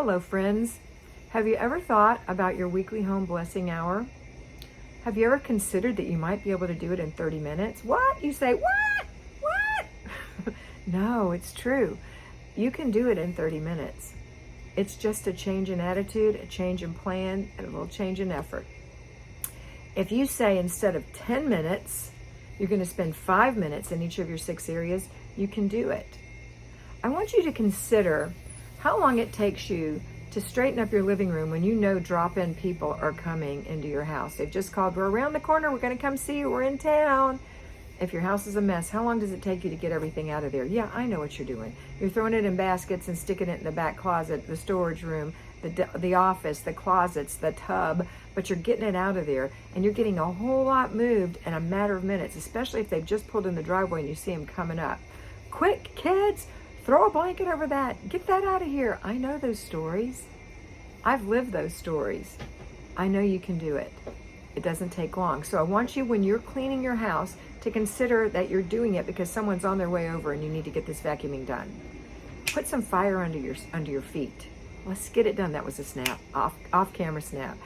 Hello, friends. Have you ever thought about your weekly home blessing hour? Have you ever considered that you might be able to do it in 30 minutes? What? You say, what? What? No, it's true. You can do it in 30 minutes. It's just a change in attitude, a change in plan, and a little change in effort. If you say instead of 10 minutes, you're going to spend 5 minutes in each of your 6 areas, you can do it. I want you to consider how long it takes you to straighten up your living room when you know drop-in people are coming into your house. They've just called, we're around the corner, we're going to come see you, we're in town. If your house is a mess, how long does it take you to get everything out of there? Yeah, I know what you're doing. You're throwing it in baskets and sticking it in the back closet, the storage room, the office, the closets, the tub, but you're getting it out of there and you're getting a whole lot moved in a matter of minutes, especially if they've just pulled in the driveway and you see them coming up. Quick, kids! Throw a blanket over that. Get that out of here. I know those stories. I've lived those stories. I know you can do it. It doesn't take long. So I want you, when you're cleaning your house, to consider that you're doing it because someone's on their way over and you need to get this vacuuming done. Put some fire under your feet. Let's get it done. That was a snap. Off camera snap.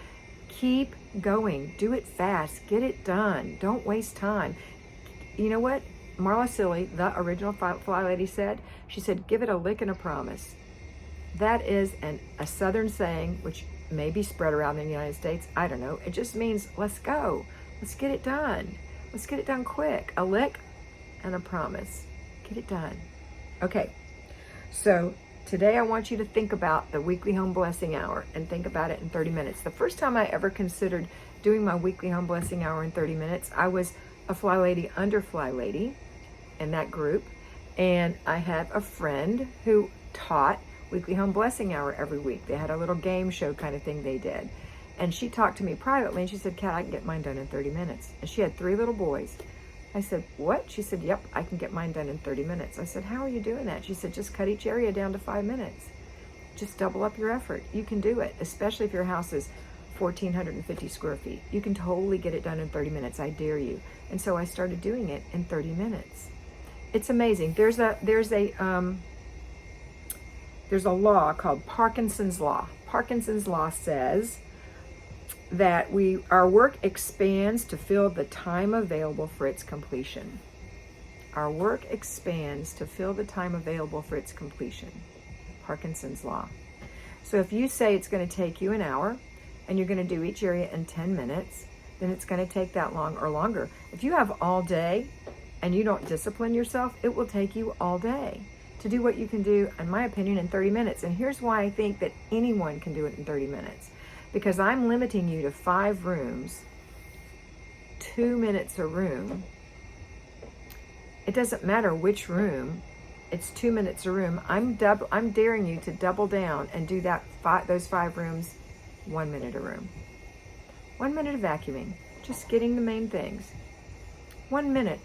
Keep going. Do it fast. Get it done. Don't waste time. You know what Marla Silly, the original FlyLady, said? She said, give it a lick and a promise. That is a Southern saying, which may be spread around in the United States. I don't know. It just means, let's go. Let's get it done. Let's get it done quick. A lick and a promise. Get it done. Okay. So today I want you to think about the weekly home blessing hour and think about it in 30 minutes. The first time I ever considered doing my weekly home blessing hour in 30 minutes, I was a FlyLady under FlyLady in that group. And I had a friend who taught weekly home blessing hour every week. They had a little game show kind of thing they did. And she talked to me privately and she said, Kat, I can get mine done in 30 minutes. And she had 3 little boys. I said, what? She said, yep, I can get mine done in 30 minutes. I said, how are you doing that? She said, just cut each area down to 5 minutes. Just double up your effort. You can do it, especially if your house is 1,450 square feet. You can totally get it done in 30 minutes. I dare you. And so I started doing it in 30 minutes. It's amazing. There's a law called Parkinsons Law. Parkinsons Law says that our work expands to fill the time available for its completion. Our work expands to fill the time available for its completion. Parkinsons Law. So if you say it's going to take you an hour and you're going to do each area in 10 minutes, then it's going to take that long or longer. If you have all day and you don't discipline yourself, it will take you all day to do what you can do, in my opinion, in 30 minutes. And here's why I think that anyone can do it in 30 minutes. Because I'm limiting you to 5 rooms, 2 minutes a room. It doesn't matter which room, it's 2 minutes a room. I'm daring you to double down and do those 5 rooms, 1 minute a room. 1 minute of vacuuming, just getting the main things. 1 minute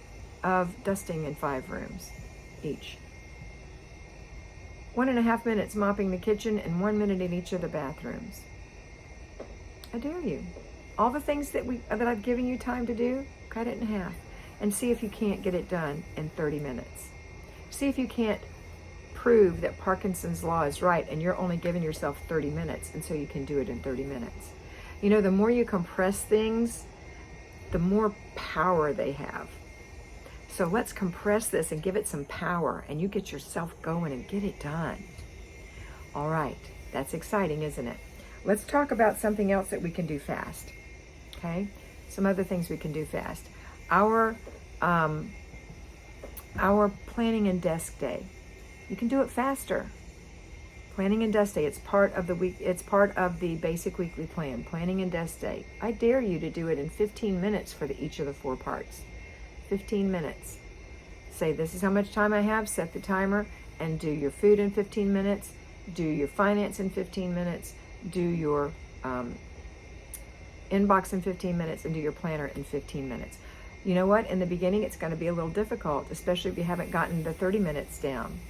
of dusting in 5 rooms each. 1.5 minutes mopping the kitchen and 1 minute in each of the bathrooms. I dare you. All the things that I've given you time to do, cut it in half and see if you can't get it done in 30 minutes. See if you can't prove that Parkinson's Law is right and you're only giving yourself 30 minutes and so you can do it in 30 minutes. You know, the more you compress things, the more power they have. So let's compress this and give it some power and you get yourself going and get it done. All right, that's exciting, isn't it? Let's talk about something else that we can do fast, okay? Some other things we can do fast. Our planning and desk day. You can do it faster. Planning and desk day, it's part of the week. It's part of the basic weekly plan, planning and desk day. I dare you to do it in 15 minutes for each of the 4 parts. 15 minutes. Say, this is how much time I have, set the timer, and do your food in 15 minutes, do your finance in 15 minutes, do your inbox in 15 minutes, and do your planner in 15 minutes. You know what? In the beginning, it's going to be a little difficult, especially if you haven't gotten the 30 minutes down.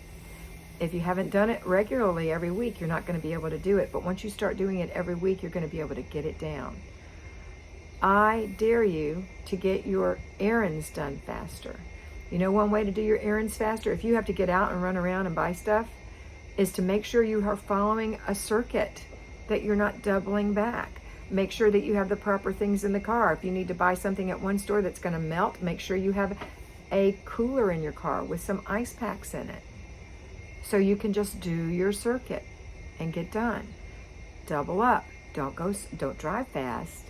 If you haven't done it regularly every week, you're not going to be able to do it. But once you start doing it every week, you're going to be able to get it down. I dare you to get your errands done faster. You know one way to do your errands faster? If you have to get out and run around and buy stuff, is to make sure you are following a circuit, that you're not doubling back. Make sure that you have the proper things in the car. If you need to buy something at one store that's going to melt, make sure you have a cooler in your car with some ice packs in it, so you can just do your circuit and get done. Double up. Don't drive fast.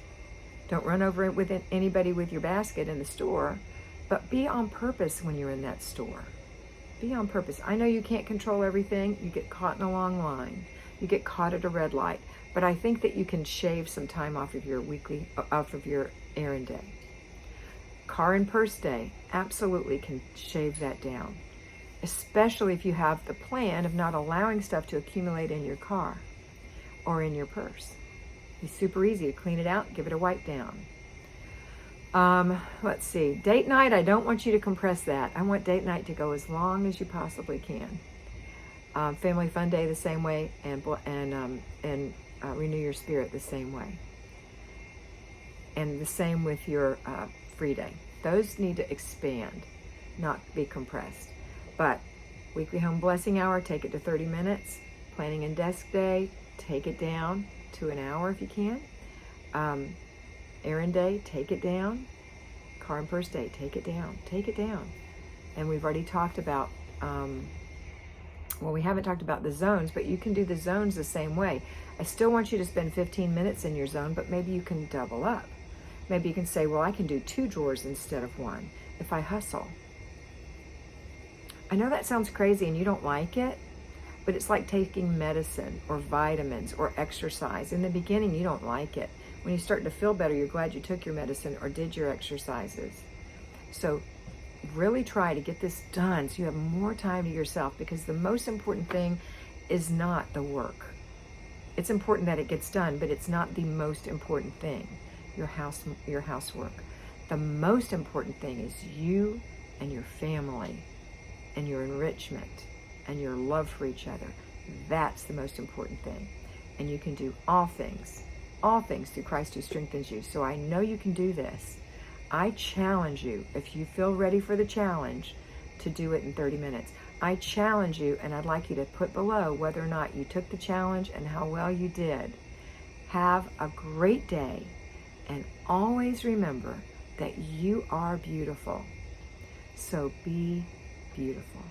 Don't run over it with anybody with your basket in the store, but be on purpose when you're in that store. Be on purpose. I know you can't control everything. You get caught in a long line. You get caught at a red light. But I think that you can shave some time off of your errand day. Car and purse day, absolutely can shave that down. Especially if you have the plan of not allowing stuff to accumulate in your car or in your purse. It's super easy to clean it out, give it a wipe down. Let's see, date night, I don't want you to compress that. I want date night to go as long as you possibly can. Family fun day the same way, and renew your spirit the same way. And the same with your free day. Those need to expand, not be compressed. But weekly home blessing hour, take it to 30 minutes. Planning and desk day, take it down to an hour if you can. Errand day, take it down. Car and purse day, take it down. Take it down. And we've already talked about, well, we haven't talked about the zones, but you can do the zones the same way. I still want you to spend 15 minutes in your zone, but maybe you can double up. Maybe you can say, well, I can do 2 drawers instead of 1 if I hustle. I know that sounds crazy and you don't like it, but it's like taking medicine or vitamins or exercise. In the beginning, you don't like it. When you start to feel better, you're glad you took your medicine or did your exercises. So really try to get this done so you have more time to yourself, because the most important thing is not the work. It's important that it gets done, but it's not the most important thing, your housework. The most important thing is you and your family and your enrichment and your love for each other. That's the most important thing. And you can do all things through Christ who strengthens you. So I know you can do this. I challenge you, if you feel ready for the challenge, to do it in 30 minutes. I challenge you, and I'd like you to put below whether or not you took the challenge and how well you did. Have a great day, and always remember that you are beautiful. So be beautiful.